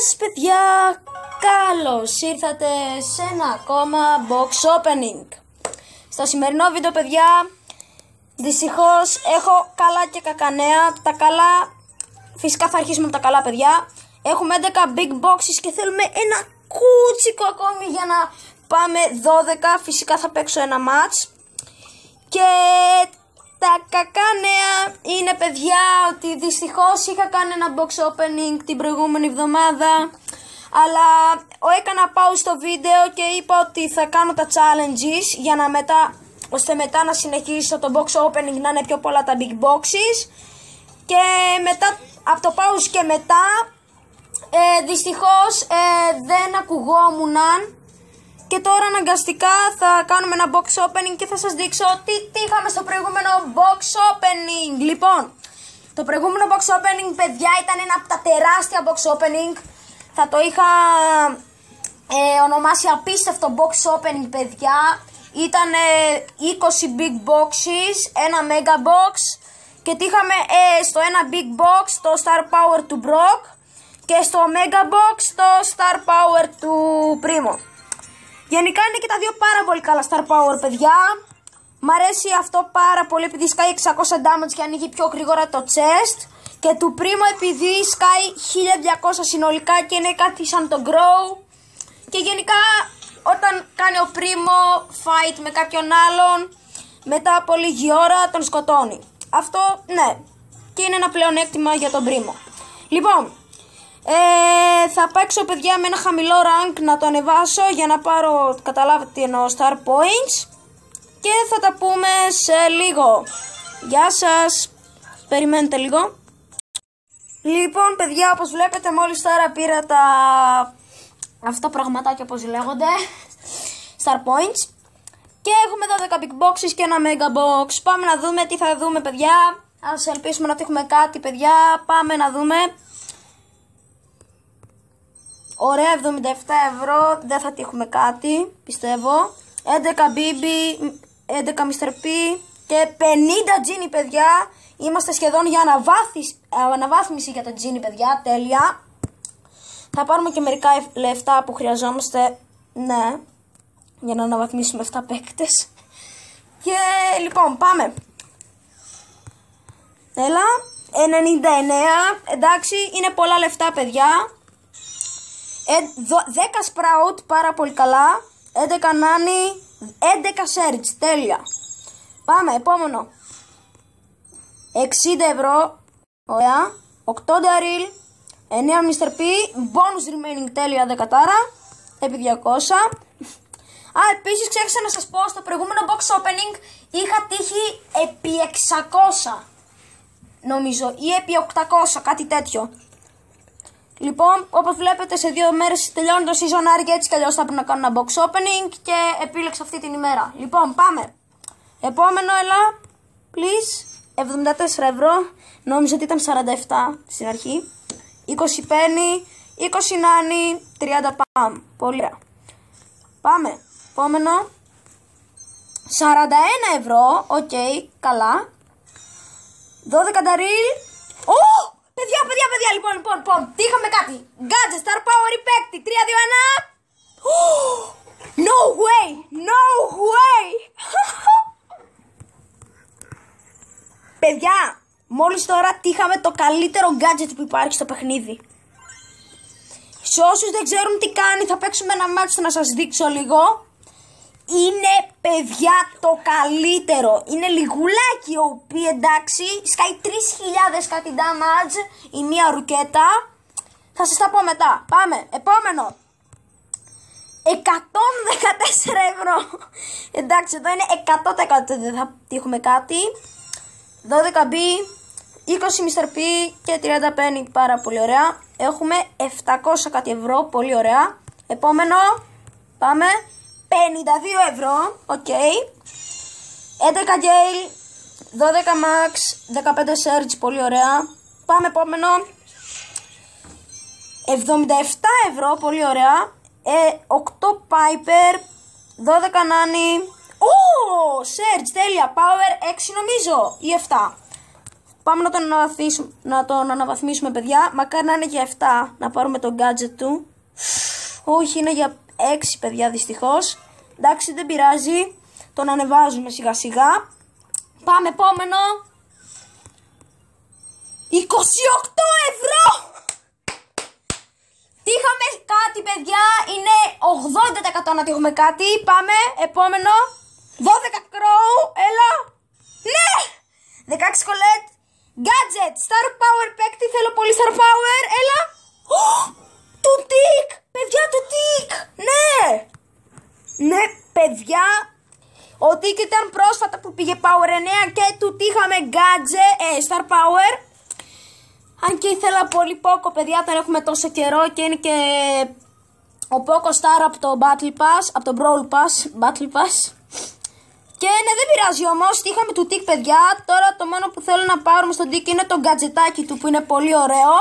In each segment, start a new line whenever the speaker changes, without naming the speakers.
σας παιδιά, καλώς ήρθατε σε ένα ακόμα box opening. Στο σημερινό βίντεο παιδιά, δυστυχώς έχω καλά και κακά νέα. Τα καλά, φυσικά θα αρχίσουμε με τα καλά παιδιά. Έχουμε 11 big boxes και θέλουμε ένα κούτσικο ακόμη για να πάμε 12. Φυσικά θα παίξω ένα match. Και τα κακά νέα είναι παιδιά ότι δυστυχώς είχα κάνει ένα box opening την προηγούμενη εβδομάδα, αλλά έκανα pause στο βίντεο και είπα ότι θα κάνω τα challenges για να ώστε μετά να συνεχίσω το box opening να είναι πιο πολλά τα big boxes. Και μετά από το pause και μετά δυστυχώς δεν ακουγόμουν. Και τώρα αναγκαστικά θα κάνουμε ένα box opening και θα σας δείξω τι είχαμε στο προηγούμενο box opening. Λοιπόν, το προηγούμενο box opening παιδιά ήταν ένα από τα τεράστια box opening. Θα το είχα ονομάσει απίστευτο box opening παιδιά. Ήταν 20 big boxes, ένα mega box. Και τι είχαμε στο ένα big box το star power του Brock και στο mega box το star power του Primo. Γενικά είναι και τα δύο πάρα πολύ καλά star power παιδιά. Μ' αρέσει αυτό πάρα πολύ επειδή σκάει 600 damage και ανοίγει πιο γρήγορα το chest. Και του Primo επειδή σκάει 1200 συνολικά και είναι κάτι σαν το grow. Και γενικά όταν κάνει ο Primo fight με κάποιον άλλον, μετά από λίγη ώρα τον σκοτώνει. Αυτό ναι, και είναι ένα πλεονέκτημα για τον Primo. Λοιπόν, θα παίξω παιδιά με ένα χαμηλό rank να το ανεβάσω για να πάρω, καταλάβετε τι εννοώ, star points. Και θα τα πούμε σε λίγο. Γεια σας, περιμένετε λίγο. Λοιπόν παιδιά, όπως βλέπετε μόλις τώρα πήρα αυτά πραγματάκια όπως λέγονται, star points. Και έχουμε 12 big boxes και ένα mega box. Πάμε να δούμε τι θα δούμε παιδιά. Ας ελπίσουμε να έχουμε κάτι παιδιά. Πάμε να δούμε. Ωραία, 77 ευρώ, δεν θα τύχουμε κάτι, πιστεύω. 11 BB, 11 Mr. P και 50 Genie παιδιά. Είμαστε σχεδόν για αναβάθμιση για το Genie παιδιά, τέλεια. Θα πάρουμε και μερικά λεφτά που χρειαζόμαστε, ναι, για να αναβαθμίσουμε 7 παίκτες. Και λοιπόν, πάμε. Έλα, 99, εντάξει, είναι πολλά λεφτά παιδιά. 10 Sprout, πάρα πολύ καλά. 11 Nani, 11 Surge, τέλεια. Πάμε, επόμενο. 60 ευρώ, ωραία. 8 Daryl, 9 Mr. P, bonus remaining, τέλεια, 10 τάρα, επί 200. Επίσης ξέχασα να σας πω, στο προηγούμενο box opening είχα τύχει επί 600, νομίζω, ή επί 800, κάτι τέτοιο. Λοιπόν, όπως βλέπετε σε 2 μέρες τελειώνει το season και έτσι κι αλλιώς θα πρέπει να κάνω ένα box opening και επίλεξα αυτή την ημέρα. Λοιπόν, πάμε. Επόμενο, έλα, please. 74 ευρώ, νόμιζα ότι ήταν 47 στην αρχή. 20 penny, 20 nani, 30 pam. Πολύ ωραία. Πάμε. Επόμενο. 41 ευρώ, οκ, καλά. 12 Daryl. Παιδιά, λοιπόν, τι είχαμε κάτι. Gadget, Star Power, παίκτη, 3, 2, 1. No way. Παιδιά, μόλις τώρα τύχαμε το καλύτερο gadget που υπάρχει στο παιχνίδι. Σε όσους δεν ξέρουν τι κάνει, θα παίξουμε ένα μάτσο να σας δείξω λίγο. Είναι παιδιά το καλύτερο. Είναι λιγουλάκι OP, εντάξει. Σκάει 3.000 κάτι damage η μία ρουκέτα. Θα σας τα πω μετά. Πάμε, επόμενο. 114 ευρώ. Εντάξει, εδώ είναι 100%, δεν θα τύχουμε κάτι. 12 B, 20 Mr. P και 30 penny, πάρα πολύ ωραία. Έχουμε 700 κάτι ευρώ, πολύ ωραία. Επόμενο, πάμε. 52 ευρώ, οκ. 11 Gale, 12 Max, 15 Surge, πολύ ωραία. Πάμε επόμενο. 77 ευρώ, πολύ ωραία. 8 Piper, 12 Nani. Surge, τέλεια. Power 6 νομίζω, ή 7. Πάμε να τον αναβαθμίσουμε, παιδιά. Μακάρι να είναι για 7, να πάρουμε το gadget του. Όχι, είναι για 6, παιδιά, δυστυχώς. Εντάξει, δεν πειράζει. Τον ανεβάζουμε σιγά σιγά. Πάμε επόμενο. 28 ευρώ! Τύχαμε κάτι, παιδιά. Είναι 80% να τύχουμε κάτι. Πάμε, επόμενο. 12 crow, έλα. Ναι! 16 colette. Gadget, star power παίκτη. Θέλω πολύ star power, έλα. Του τικ, παιδιά, του τικ. Ναι. Ναι, παιδιά. Ο τικ ήταν πρόσφατα που πήγε power 9 και του τύχαμε gadget, star power. Αν και ήθελα πολύ Poco, παιδιά, τον έχουμε τόσο καιρό και είναι και ο Poco Star από το Battle Pass, από το Brawl Pass, Battle Pass. Και ναι, δεν πειράζει όμως, είχαμε του Tick, παιδιά. Τώρα το μόνο που θέλω να πάρουμε στον Tick είναι το gadgetάκι του που είναι πολύ ωραίο.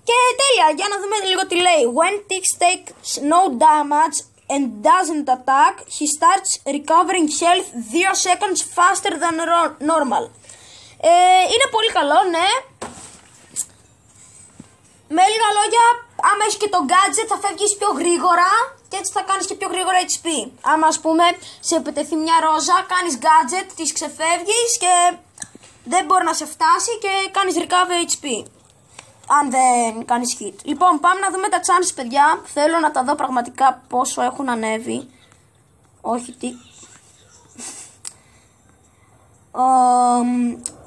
Και τέλεια, για να δούμε λίγο τι λέει. When Tick takes no damage and doesn't attack, he starts recovering health 2 seconds faster than normal. Είναι πολύ καλό, ναι. Με λίγα λόγια, άμα έχεις και το gadget θα φεύγεις πιο γρήγορα και έτσι θα κάνεις και πιο γρήγορα HP. Άμα, ας πούμε, σε επιτεθεί μια ρόζα, κάνεις gadget, της ξεφεύγεις και δεν μπορεί να σε φτάσει και κάνεις recover HP. Αν δεν κάνεις hit. Λοιπόν, πάμε να δούμε τα chances, παιδιά. Θέλω να τα δω πραγματικά πόσο έχουν ανέβει. Όχι, τι.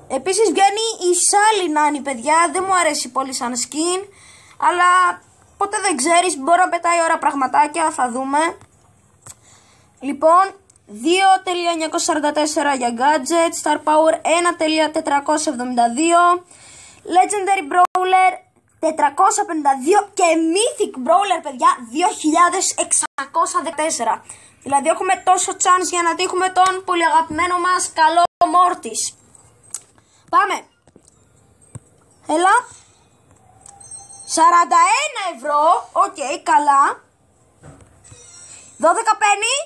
Επίσης βγαίνει η Sally Nanny, παιδιά. Δεν μου αρέσει πολύ σαν skin, αλλά ποτέ δεν ξέρεις, μπορεί να πετάει ώρα πραγματάκια, θα δούμε. Λοιπόν, 2.944 για gadget, star power 1.472, legendary brawler 452 και mythic brawler, παιδιά, 2.614. Δηλαδή έχουμε τόσο chance για να τύχουμε τον πολύ αγαπημένο μας καλό Mortis. Πάμε. Έλα. 41 ευρώ. Οκ, καλά. 12 penny.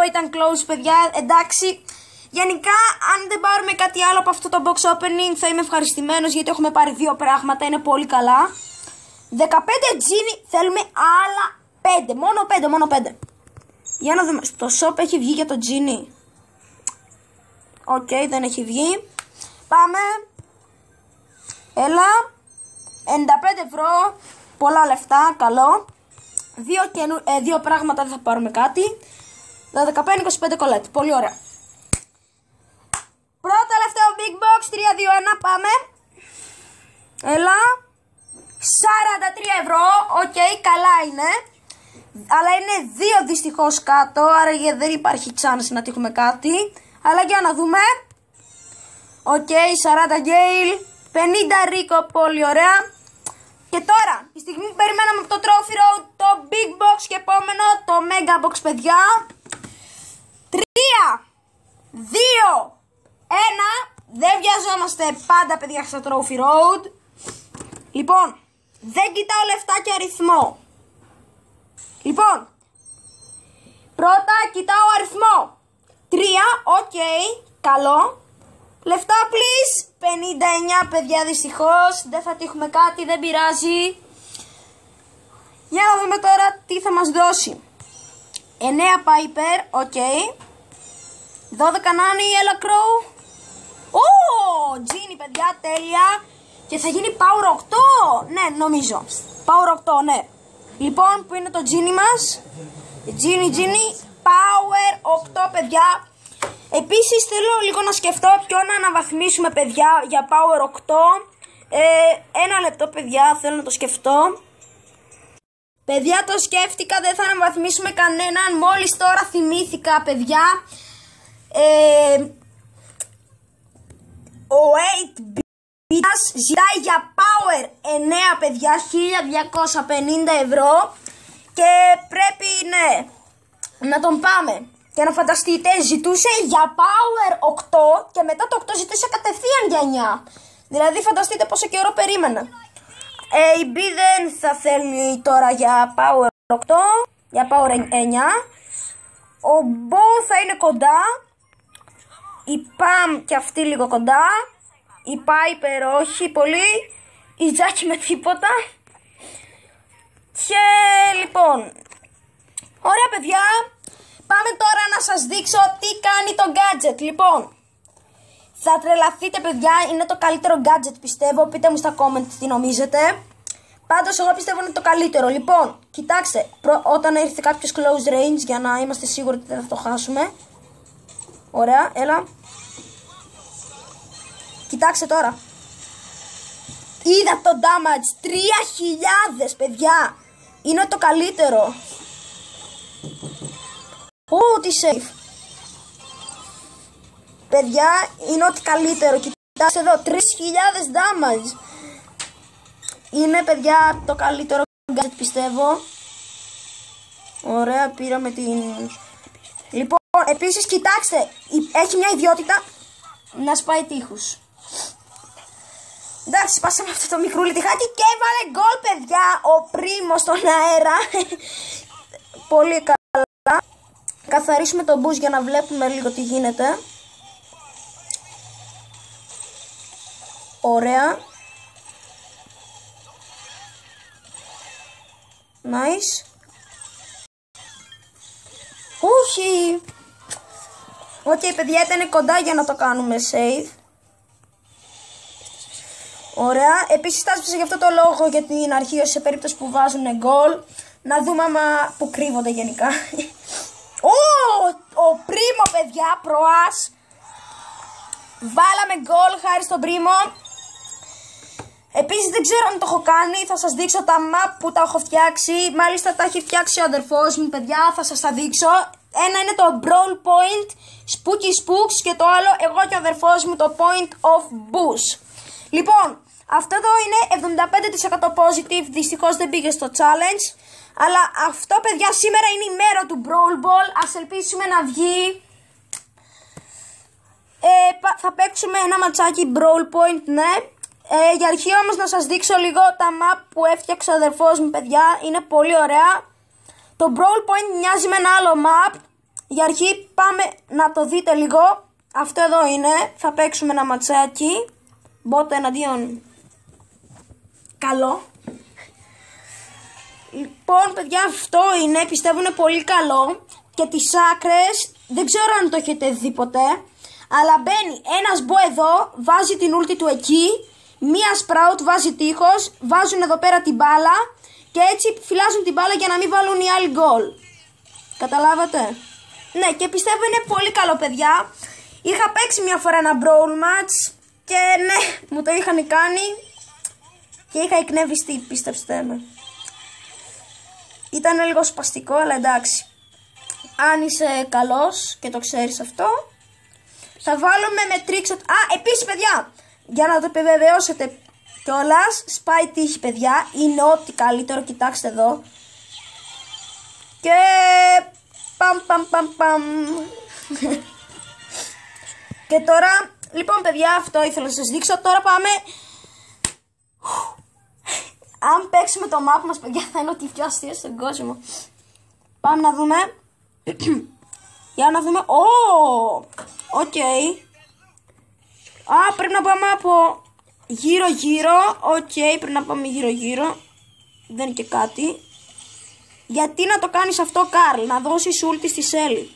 Ήταν close, παιδιά. Εντάξει. Γενικά, αν δεν πάρουμε κάτι άλλο από αυτό το box opening, θα είμαι ευχαριστημένος, γιατί έχουμε πάρει 2 πράγματα. Είναι πολύ καλά. 15 genie. Θέλουμε άλλα 5. Μόνο 5. Για να δούμε. Στο shop έχει βγει για το genie. Οκ, δεν έχει βγει. Πάμε. Έλα. 95 ευρώ. Πολλά λεφτά. Καλό. 2 πράγματα δεν θα πάρουμε κάτι. 15-25 colette. Πολύ ωραία. Πρώτο τελευταίο big box. 3-2-1. Πάμε. Έλα. 43 ευρώ. Οκ, καλά είναι. Αλλά είναι 2 δυστυχώς κάτω. Άρα δεν υπάρχει chance να τύχουμε κάτι. Αλλά για να δούμε. Οκ, 40 Gale, 50 Rico, πολύ ωραία. Και τώρα, τη στιγμή που περιμέναμε από το Trophy Road, το Big Box και επόμενο, το Mega Box, παιδιά. 3, 2, 1. Δεν βιαζόμαστε πάντα, παιδιά, στο Trophy Road. Λοιπόν, δεν κοιτάω λεφτά και αριθμό. Λοιπόν, πρώτα κοιτάω αριθμό. 3, οκ, καλό. Λεφτά, please. 59, παιδιά, δυστυχώς. Δεν θα τύχουμε κάτι, δεν πειράζει. Για να δούμε τώρα τι θα μας δώσει. 9 Piper, οκ. 12 Nanny, έλα Crow. Genie, παιδιά, τέλεια. Και θα γίνει Power 8. Ναι, νομίζω. Power 8, ναι. Λοιπόν, που είναι το Genie μας. Genie, Power 8, παιδιά. Επίσης θέλω λίγο να σκεφτώ ποιο να αναβαθμίσουμε, παιδιά, για Power 8. Ένα λεπτό, παιδιά, θέλω να το σκεφτώ. Παιδιά, το σκέφτηκα, δεν θα αναβαθμίσουμε κανέναν. Μόλις τώρα θυμήθηκα, παιδιά. Ο 8B ζητάει για Power 9, παιδιά, 1250 ευρώ. Και πρέπει, ναι, να τον πάμε. Και να φανταστείτε, ζητούσε για Power 8 και μετά το 8 ζητούσε κατευθείαν για 9. Δηλαδή φανταστείτε πόσο καιρό περίμενα. Η B δεν θα θέλει τώρα για Power 8, για Power 9. Ο Bo θα είναι κοντά. Η Παμ και αυτή λίγο κοντά. Η Πάιπερ όχι πολύ. Η Τζάκι με τίποτα. Και λοιπόν, ωραία παιδιά, πάμε τώρα να σας δείξω τι κάνει το gadget. Λοιπόν, θα τρελαθείτε παιδιά, είναι το καλύτερο gadget πιστεύω. Πείτε μου στα comment τι νομίζετε. Πάντως εγώ πιστεύω είναι το καλύτερο. Λοιπόν, κοιτάξτε, όταν έρθει κάποιος close range, για να είμαστε σίγουροι ότι δεν θα το χάσουμε. Ωραία, έλα. Κοιτάξτε τώρα. Είδα το damage, 3.000 παιδιά. Είναι το καλύτερο. Τι safe. Παιδιά, είναι ό,τι καλύτερο. Κοιτάξτε εδώ, 3.000 damage. Είναι παιδιά το καλύτερο gadget πιστεύω. Ωραία, πήραμε την... Λοιπόν, επίσης κοιτάξτε, έχει μια ιδιότητα να σπάει τείχους. Εντάξει, σπάσαμε αυτό το μικρούλι τυχάκι και έβαλε γκολ παιδιά. Ο Πρίμος στον αέρα. Πολύ καλά. Καθαρίσουμε τον boost για να βλέπουμε λίγο τι γίνεται. Ωραία. Nice. Όχι. Οκ, παιδιά, ήταν κοντά για να το κάνουμε save. Ωραία. Επίσης τα έσπασα για αυτό το λόγο για την αρχή, σε περίπτωση που βάζουν γκολ. Να δούμε άμα που κρύβονται γενικά. Ο Πρίμο παιδιά, προάς. Βάλαμε γκολ χάρη στον Πρίμο. Επίσης δεν ξέρω αν το έχω κάνει, θα σας δείξω τα map που τα έχω φτιάξει. Μάλιστα τα έχει φτιάξει ο αδερφός μου παιδιά, θα σας τα δείξω. Ένα είναι το Brawl Point Spooky Spooks και το άλλο εγώ και ο αδερφός μου το Point of Boost. Λοιπόν, αυτό εδώ είναι 75% positive, δυστυχώς δεν πήγε στο challenge. Αλλά αυτό παιδιά σήμερα είναι η μέρα του Brawl Ball, ας ελπίσουμε να βγει. Θα παίξουμε ένα ματσάκι Brawl Point, ναι. Για αρχή όμως να σας δείξω λίγο τα map που έφτιαξε ο αδερφός μου παιδιά, είναι πολύ ωραία. Το Brawl Point μοιάζει με ένα άλλο map. Για αρχή πάμε να το δείτε λίγο. Αυτό εδώ είναι, θα παίξουμε ένα ματσάκι. Bot εναντίον καλό. Λοιπόν παιδιά, αυτό είναι, πιστεύω είναι πολύ καλό. Και τις άκρες δεν ξέρω αν το έχετε δει ποτέ, αλλά μπαίνει ένας μπο εδώ, βάζει την ulti του εκεί, μία sprout βάζει τείχος, βάζουν εδώ πέρα την μπάλα και έτσι φυλάζουν την μπάλα για να μην βάλουν οι άλλοι γκολ. Καταλάβατε? Ναι, και πιστεύω είναι πολύ καλό παιδιά. Είχα παίξει μια φορά ένα brawl match και ναι, μου το είχαν κάνει και είχα εκνευριστεί, πίστεψτε με. Ήταν λίγο σπαστικό, αλλά εντάξει. Αν είσαι καλός και το ξέρεις αυτό, θα βάλουμε με trickshot. Επίσης παιδιά, για να το επιβεβαιώσετε κιόλας, σπάει τύχη παιδιά, είναι ό,τι καλύτερο, κοιτάξτε εδώ. Και παμ. Και τώρα, λοιπόν παιδιά, αυτό ήθελα να σας δείξω. Τώρα πάμε. Αν παίξουμε το map μας παιδιά θα είναι ότι πιο αστείο στον κόσμο. Πάμε να δούμε. Για να δούμε. Οκ. Πρέπει να πάμε από γύρω. Οκ, πρέπει να πάμε γύρω. Δεν είναι και κάτι. Γιατί να το κάνεις αυτό, Καρλ? Να δώσεις ulti στη Σέλη.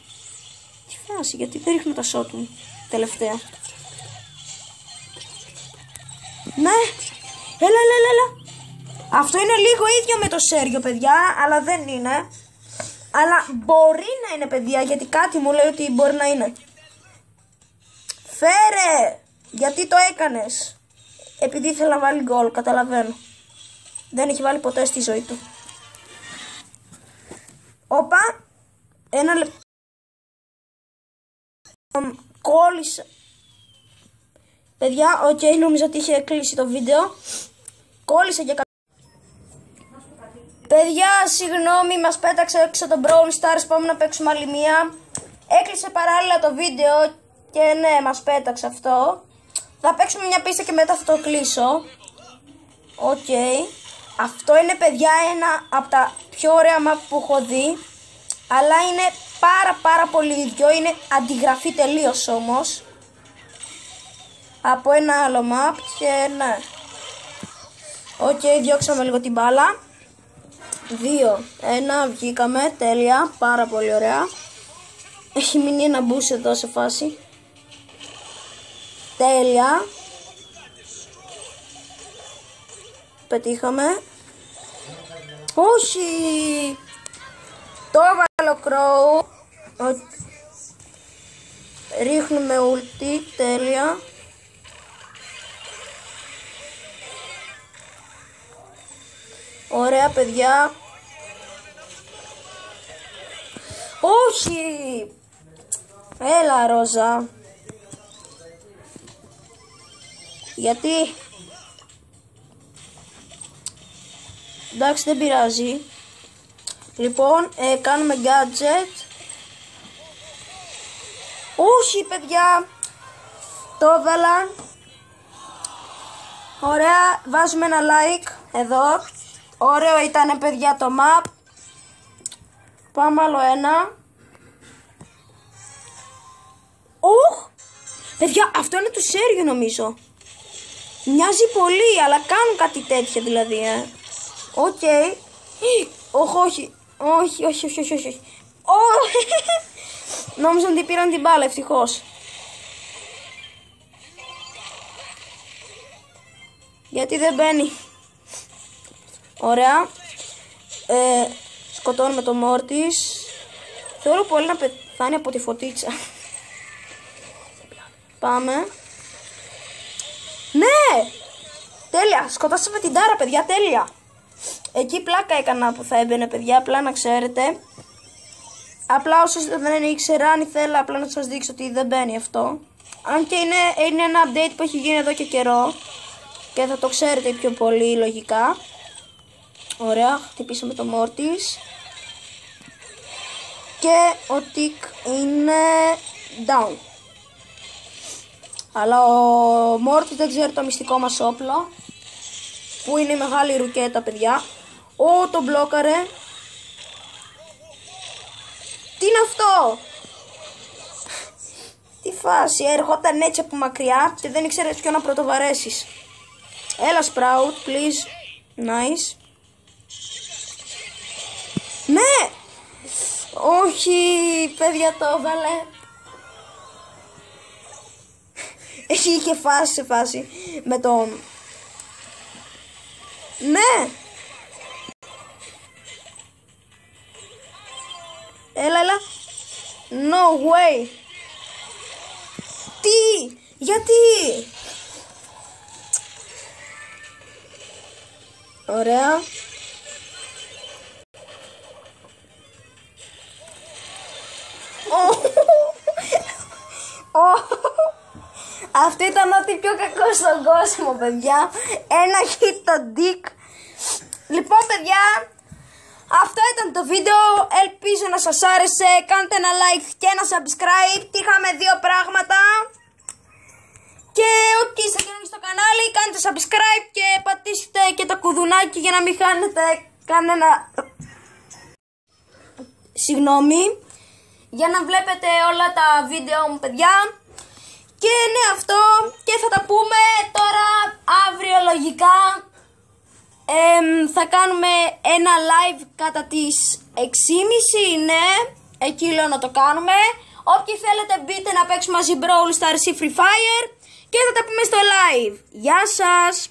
Τι φάση, γιατί δεν ρίχνω τα shot μου τελευταία. Ναι. Έλα. Αυτό είναι λίγο ίδιο με το Σέργιο παιδιά, αλλά δεν είναι. Αλλά μπορεί να είναι παιδιά, γιατί κάτι μου λέει ότι μπορεί να είναι. Φέρε! Γιατί το έκανες? Επειδή ήθελα να βάλει γκολ, καταλαβαίνω. Δεν έχει βάλει ποτέ στη ζωή του. Όπα, ένα λεπτό. Κόλλησε. Παιδιά, νομίζω ότι είχε κλείσει το βίντεο. Κόλλησε και παιδιά, συγγνώμη, μας πέταξε έξω το Brawl Stars, πάμε να παίξουμε άλλη μία. Έκλεισε παράλληλα το βίντεο και ναι, μας πέταξε αυτό. Θα παίξουμε μια πίστα και μετά θα το κλείσω. Οκ. Αυτό είναι παιδιά ένα από τα πιο ωραία map που έχω δει. Αλλά είναι πάρα πολύ ίδιο, είναι αντιγραφή τελείως όμως. από ένα άλλο map και ναι. Οκ, διώξαμε λίγο την μπάλα. 2-1, βγήκαμε, τέλεια, πάρα πολύ ωραία. Έχει μείνει ένα boost εδώ σε φάση. Τέλεια. Πετύχαμε. Όχι. Το έβαλε ο Crow. Ρίχνουμε ulti, τέλεια. Ωραία παιδιά. Όχι. Έλα Ρόζα. Γιατί? Εντάξει, δεν πειράζει. Λοιπόν, κάνουμε gadget. Όχι παιδιά. Το έβαλα. Ωραία, βάζουμε ένα like εδώ. Ωραίο ήτανε παιδιά το map. Πάμε άλλο ένα. Παιδιά, αυτό είναι του Σέριου νομίζω. Μοιάζει πολύ, αλλά κάνουν κάτι τέτοια δηλαδή, Οκ. Όχι. Νόμιζα ότι πήραν την μπάλα, ευτυχώς. Γιατί δεν μπαίνει. Ωραία. Σκοτώνουμε το Mortis. Θέλω πολύ να πεθάνει από τη φωτίτσα. Πάμε. Ναι! Τέλεια! Σκοτώσαμε την Τάρα, παιδιά, τέλεια! Εκεί πλάκα έκανα που θα έμπαινε, παιδιά, απλά να ξέρετε. Απλά όσοι δεν ήξερα, αν ήθελα απλά να σας δείξω ότι δεν μπαίνει αυτό. Αν και είναι ένα update που έχει γίνει εδώ και καιρό. Και θα το ξέρετε πιο πολύ λογικά. Ωραία, χτυπήσαμε το Mortis. Και ο Tick είναι down. Αλλά ο Mortis δεν ξέρει το μυστικό μας όπλο. Που είναι η μεγάλη ρουκέτα, παιδιά. Το μπλόκαρε. Τι είναι αυτό? Τι φάση, ερχόταν έτσι από μακριά και δεν ήξερες ποιο να πρωτοβαρέσεις. Έλα Sprout, please. Nice. Ναι! Όχι, παιδιά, το έβαλε. Είχε φάση σε φάση με τον... Ναι! Έλα. No way. Τι? Γιατί? Ωραία. Αυτό ήταν ό,τι πιο κακό στον κόσμο, παιδιά. Ένα hit το Dick. Λοιπόν, παιδιά, αυτό ήταν το βίντεο. Ελπίζω να σας άρεσε. Κάντε ένα like και ένα subscribe. Είχαμε 2 πράγματα. Και ό,τι είστε καινούργοι στο κανάλι, κάντε subscribe και πατήστε και το κουδουνάκι για να μην χάνετε κανένα... Συγγνώμη. Για να βλέπετε όλα τα βίντεο μου, παιδιά. Και ναι, αυτό. Και θα τα πούμε τώρα αύριο λογικά. Θα κάνουμε ένα live κατά τις 6:30, ναι. Εκεί λέω να το κάνουμε. Όποιοι θέλετε μπείτε να παίξουμε μαζί Brawl Stars ή Free Fire. Και θα τα πούμε στο live. Γεια σας.